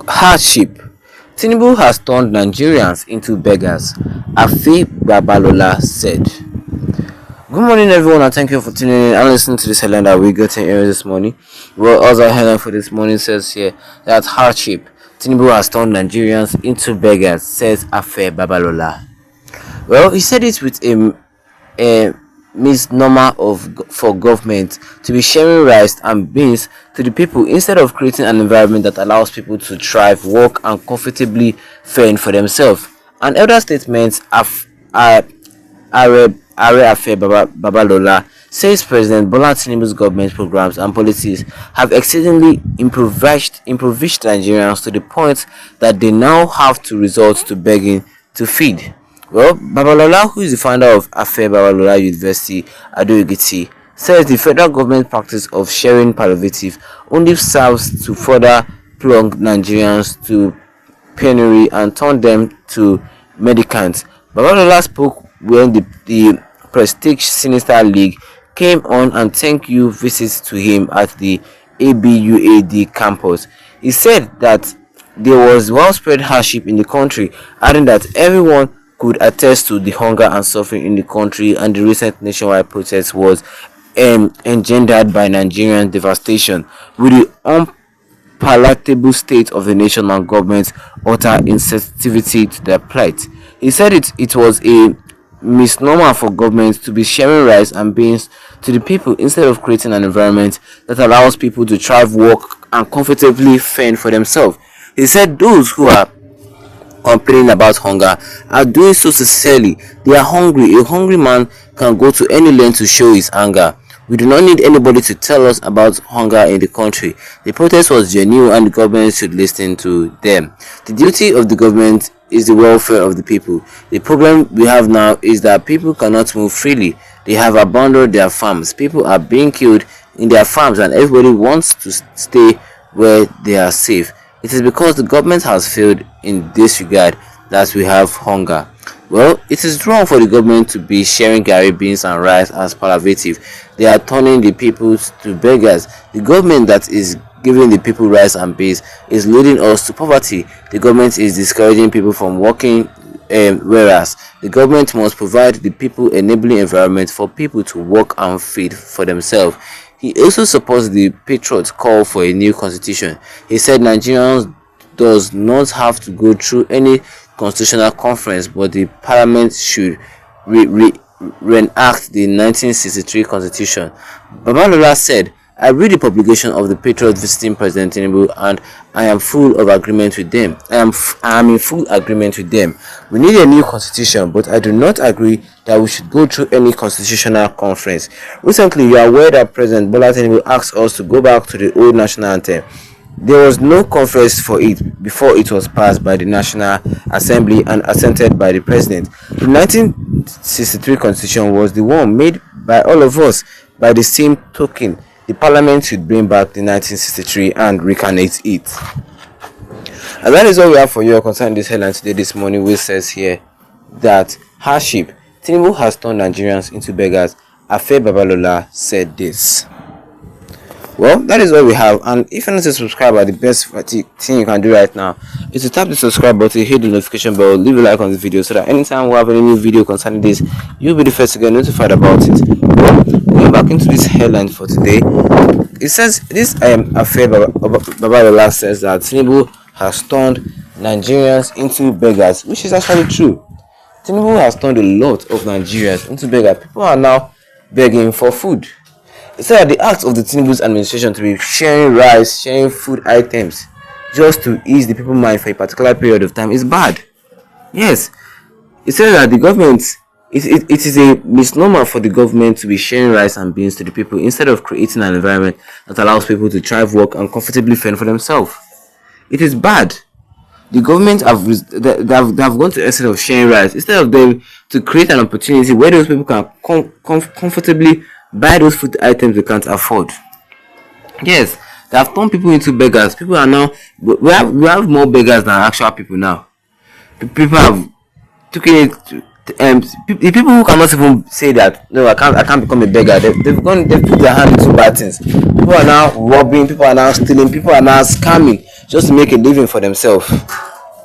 Hardship. Tinubu has turned Nigerians into beggars, Afi Babalola said. Good morning, everyone, and thank you for tuning in and listening to this headline that we got in here this morning. Well, as our headline for this morning says here that hardship. Tinubu has turned Nigerians into beggars, says Afe Babalola. Well, he said it with a misnomer for government to be sharing rice and beans to the people instead of creating an environment that allows people to thrive, work, and comfortably fend for themselves. An elder statement Are Afe Babalola says President Bola Tinubu's government programs and policies have exceedingly impoverished Nigerians to the point that they now have to resort to begging to feed. Well, Babalola, who is the founder of Afe Babalola University, Ado-Ekiti, says the federal government practice of sharing palliative only serves to further plunge Nigerians to penury and turn them to mendicants. Babalola spoke when the Prestige Sinister League came on and thank you visits to him at the ABUAD campus. He said that there was widespread hardship in the country, adding that everyone could attest to the hunger and suffering in the country, and the recent nationwide protest was engendered by Nigerian devastation, with the unpalatable state of the nation and government's utter insensitivity to their plight. He said it was a misnomer for government to be sharing rice and beans to the people instead of creating an environment that allows people to thrive, work, and comfortably fend for themselves. He said those who are complaining about hunger are doing so sincerely. They are hungry. A hungry man can go to any length to show his anger. We do not need anybody to tell us about hunger in the country. The protest was genuine and the government should listen to them. The duty of the government is the welfare of the people. The problem we have now is that people cannot move freely. They have abandoned their farms. People are being killed in their farms and everybody wants to stay where they are safe. It is because the government has failed in this regard that we have hunger. Well, it is wrong for the government to be sharing gari beans and rice as palliative. They are turning the people to beggars. The government that is giving the people rice and beans is leading us to poverty. The government is discouraging people from working, whereas the government must provide the people enabling environment for people to work and feed for themselves. He also supports the Patriots' call for a new constitution. He said Nigerians does not have to go through any constitutional conference, but the parliament should reenact the 1963 constitution. Babalola said, I read the publication of the Patriots visiting President Tinubu and I am full of agreement with them. I am in full agreement with them. We need a new constitution, but I do not agree that we should go through any constitutional conference. Recently, you are aware that President Bola Tinubu asked us to go back to the old national anthem. There was no conference for it before it was passed by the National Assembly and assented by the President. The 1963 Constitution was the one made by all of us. By the same token, the Parliament should bring back the 1963 and recarnate it. And that is all we have for you concerning this headline today this morning, which says here that hardship. Tinubu has turned Nigerians into beggars. Afe Babalola said this. Well, that is all we have, and if you're not a subscriber, the best thing you can do right now is to tap the subscribe button, hit the notification bell, leave a like on this video so that anytime we have any new video concerning this, you'll be the first to get notified about it. Well, going back into this headline for today, it says this Afe Babalola says that Tinubu has turned Nigerians into beggars, which is actually true. Tinubu has turned a lot of Nigerians into beggars. People are now begging for food. It said that the act of the Tinubu's administration to be sharing rice, sharing food items just to ease the people's mind for a particular period of time is bad. Yes, it says that the government, it is a misnomer for the government to be sharing rice and beans to the people instead of creating an environment that allows people to thrive, work, and comfortably fend for themselves. It is bad. The government have gone to the extent of sharing rice instead of them to create an opportunity where those people can comfortably buy those food items they can't afford. Yes, they have turned people into beggars. People are now, we have more beggars than actual people now. People have The people who cannot even say that no, I can't become a beggar. They've put their hand into bad things. People are now robbing, people are now stealing, people are now scamming just to make a living for themselves.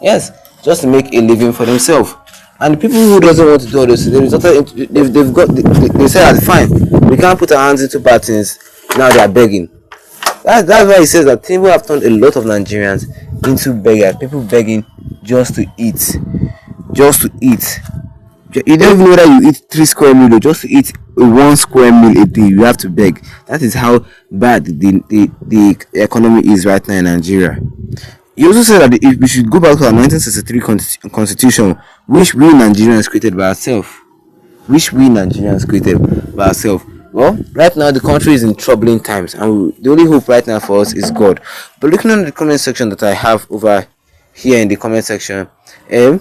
Yes, just to make a living for themselves. And the people who doesn't want to do all this, they say that's fine. We can't put our hands into bad things. Now they are begging. That's why he says that Tinubu have turned a lot of Nigerians into beggars. People begging just to eat, just to eat. You don't even know that you eat 3 square meal, or just to eat a 1 square meal a day. You have to beg. That is how bad the economy is right now in Nigeria. He also said that if we should go back to our 1963 constitution, which we Nigerians created by ourselves. Well, right now the country is in troubling times, and the only hope right now for us is God. But looking at the comment section that I have over here in the comment section, good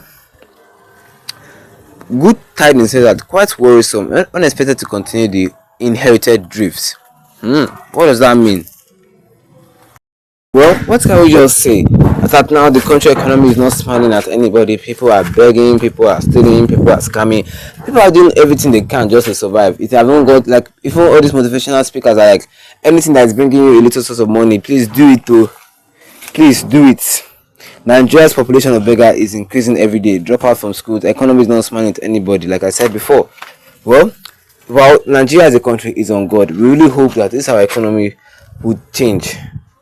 tidings says that quite worrisome, unexpected to continue the inherited drifts. What does that mean? Well, what can we just say? That now the country economy is not smiling at anybody. People are begging, people are stealing, people are scamming, people are doing everything they can just to survive. If you haven't got, like, even all these motivational speakers are like, anything that is bringing you a little source of money, please do it too. Please do it. Nigeria's population of beggar is increasing every day. Drop out from school. The economy is not smiling to anybody, like I said before. Well, while Nigeria as a country is on God, we really hope that this our economy would change.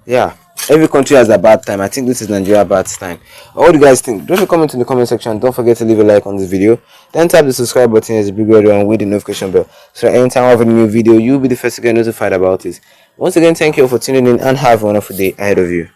Yeah. Every country has a bad time. I think this is Nigeria bad time. What do you guys think? Drop a comment in the comment section. Don't forget to leave a like on this video. Then tap the subscribe button as a big radio and with the notification bell. So that anytime I have a new video, you'll be the first to get notified about it. Once again, thank you all for tuning in and have a wonderful day ahead of you.